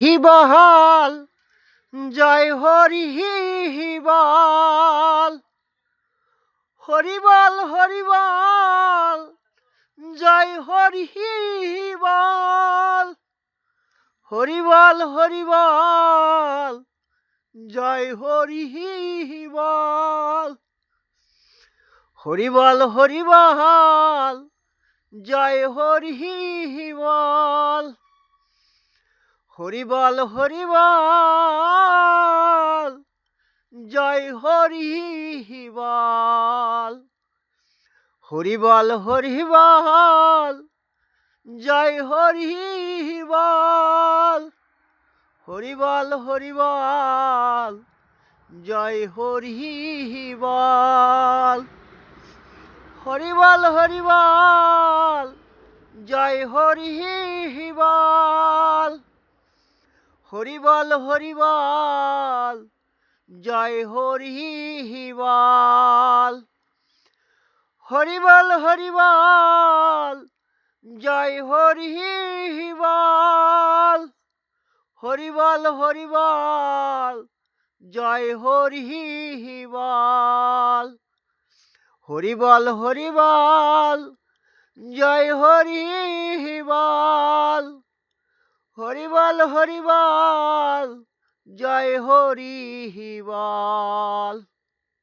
বল জয় Hari বল, Hari বল জয় Hari বল, Hari বল জয় Hari বল, Hari বল জয় Hari বল, Hari বল জয় Hari বল, Hari বল জয় Hari বল, Hari বল জয় Hari বল, Hari বল জয় Hari বল, Hari বল জয় Hari বল, Hari বল জয় Hari বল, Hari বল জয় Hari বল, Hari বল জয় Hari বল, Hari বল জয় Hari বল।